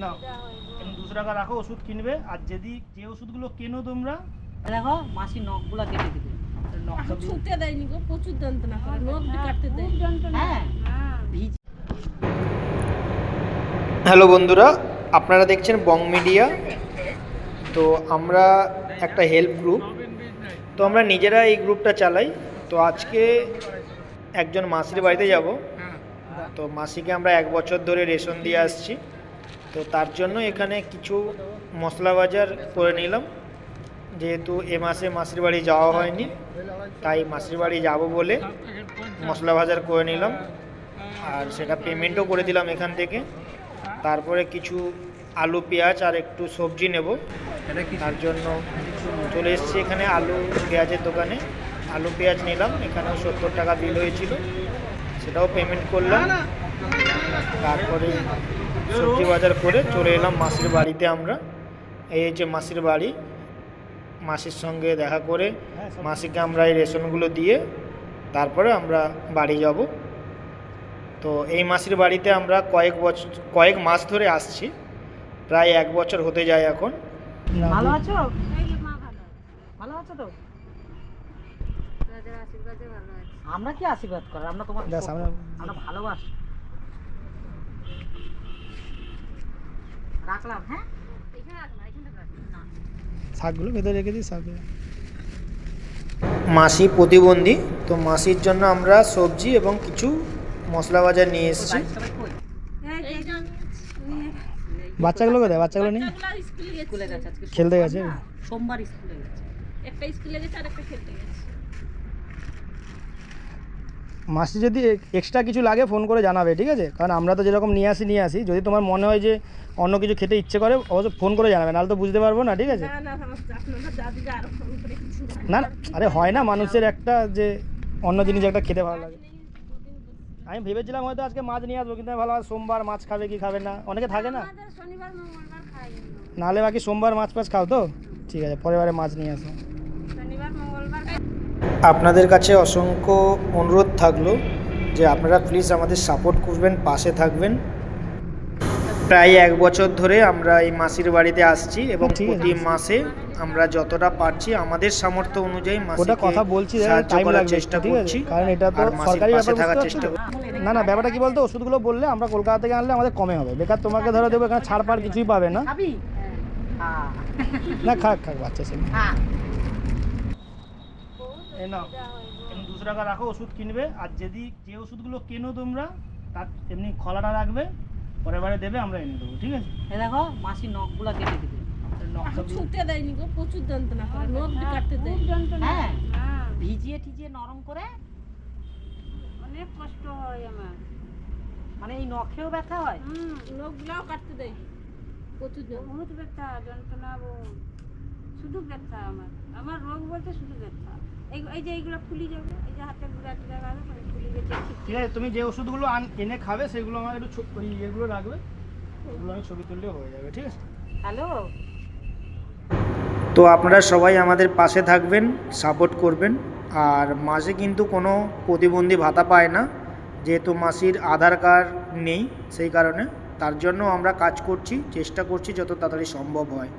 নাও, এখানে 200 টাকা রাখো, ওষুধ কিনবে। আর যদি যে ওষুধগুলো কেনো তোমরা, দেখো মাসি নখগুলো কেটে দিবে। নকশা দিয়ে ছুটতে দেয়নি গো, প্রচুর যন্ত্রণা করে, নখ কাটতে দেয়। হ্যাঁ ভিজ হ্যালো বন্ধুরা, আপনারা দেখছেন বং মিডিয়া। তো আমরা একটা হেল্প গ্রুপ, তো আমরা নিজেরা এই গ্রুপটা চালাই। তো আজকে একজন মাসির বাড়িতে যাব। তো মাসিকে আমরা 1 বছর ধরে রেশন দিয়ে আসছি। তো তার জন্য এখানে কিছু মশলা বাজার করে নিলাম, যেহেতু এ মাসে মাসির বাড়ি যাওয়া হয়নি, তাই মাসির বাড়ি যাব বলে মশলা বাজার করে নিলাম। আর সেটা পেমেন্টও করে দিলাম এখান থেকে। তারপরে কিছু আলু পেঁয়াজ আর একটু সবজি নেব, তার জন্য চলে এসেছি এখানে আলু পেঁয়াজের দোকানে। আলু পেঁয়াজ নিলাম, এখানেও 70 টাকা বিল হয়েছিল, সেটাও পেমেন্ট করলাম। তারপরে সবজি বাজার করে চলে এলাম মাসির বাড়িতে আমরা। এই যে মাসির বাড়ি, মাসির সঙ্গে দেখা করে মাসিকে আমরা এই রেশনগুলো দিয়ে তারপরে আমরা বাড়ি যাব। তো এই মাসির বাড়িতে আমরা কয়েক মাস ধরে আসছি, প্রায় 1 বছর হতে যায় এখন। ভালো আছো? ভালো আছো তো? আমরা কি আশীর্বাদ করার, আমরা তোমার আমরা ভালোবাসি। রাখলাম, হ্যাঁ শাকগুলো ভেতরে রেখে দিই। শাক মাসি প্রতিবন্ধী, তো মাসির জন্য আমরা সবজি এবং কিছু মশলা বাজার নিয়ে এসেছি। বাচ্চাগুলো কোথায়? বাচ্চাগুলো নেই, স্কুলে গেছে আজকে, খেলতে গেছে। সোমবার স্কুলে গেছে। একটা স্কুলে গেছে আর একটা খেলতে গেছে। মাসি যদি এক্সট্রা কিছু লাগে ফোন করে জানাবে, ঠিক আছে? কারণ আমরা তো যেরকম নিয়ে আসি, যদি তোমার মনে হয় যে অন্য কিছু খেতে ইচ্ছে করে, অবশ্য ফোন করে জানাবে, নাহলে তো বুঝতে পারবো না, ঠিক আছে? না না, আপনারা দাদিকে আরো ফোন করে কিছু না না, আরে হয় না মানুষের একটা যে অন্য জিনিস একটা খেতে ভালো লাগে। আমি ভেবেছিলাম হয়তো আজকে মাছ নিয়ে আসবো, কিন্তু আমি ভালো সোমবার মাছ খাবে কি খাবে না, অনেকে থাকে না। শনিবার মঙ্গলবার খাই, নাহলে বাকি সোমবার মাছ ফাছ খাও তো, ঠিক আছে, পরের বারে মাছ নিয়ে আসো। শনিবার মঙ্গলবার। আপনাদের কাছে অসংখ্য অনুরোধ থাকলো যে আপনারা প্লিজ আমাদের সাপোর্ট করবেন, পাশে থাকবেন। প্রায় 1 বছর ধরে আমরা এই মাসির বাড়িতে আসছি এবং ঠিক আছে। প্রতি মাসে আমরা যতটা পারছি আমাদের সামর্থ্য অনুযায়ী ওটা মাসিকে কথা বলছি, সাহায্য টাইম করার লাগবে, চেষ্টা ঠিক আছে? করছি, কারণ এটা তো আর মাসির সরকারি পাশে ব্যাপার, থাকার বুঝতে চেষ্টা পারছো? করছি। না না, ব্যাপারটা কি বলতো, ওষুধগুলো বললে আমরা কলকাতা থেকে আনলে আমাদের কমে হবে, বেকার তোমাকে ধরো দেবো, এখানে ছাড় পাড় কিছুই পাবে না। খাবি? হ্যাঁ না, খাক বাচ্চা ছেলে। হ্যাঁ এই নাও, এখানে 200 টাকা রাখো, ওষুধ কিনবে। আর যদি যে ওষুধগুলো কেনো তোমরা, তার এমনি খোলাটা রাখবে, পরের বারে দেবে, আমরা এনে দেবো, ঠিক আছে? এই দেখো মাসি নখগুলো কেটে দিবে। নকশা দিয়ে ছুটতে দেয়নি গো, প্রচুর যন্ত্রণা করে, নখ কাটতে দেয়। হ্যাঁ হ্যাঁ, ভিজিয়ে টিজিয়ে নরম করে, অনেক কষ্ট হয় আমার। মানে এই নখেও ব্যথা হয়। নখগুলাও কাটতে দেয়, প্রচুর বহুত ব্যথা, যন্ত্রণা, শুধু ব্যথা। আমার রোগ বলতে শুধু ব্যথা। এই যে এইগুলো ফুলি যাবে, এই যে হাতে গুড়া টুড়া গেছে, ফুলি গেছে। ঠিক আছে, তুমি যে ওষুধগুলো এনে খাবে সেগুলো আমার একটু ওই ইয়েগুলো রাখবে, ওগুলো আমি ছবি তুললেও হয়ে যাবে, ঠিক আছে? হ্যালো, তো আপনারা সবাই আমাদের পাশে থাকবেন, সাপোর্ট করবেন। আর মাসে কিন্তু কোনো প্রতিবন্ধী ভাতা পায় না, যেহেতু মাসির আধার কার্ড নেই, সেই কারণে। তার জন্য আমরা কাজ করছি, চেষ্টা করছি যত তাড়াতাড়ি সম্ভব হয়।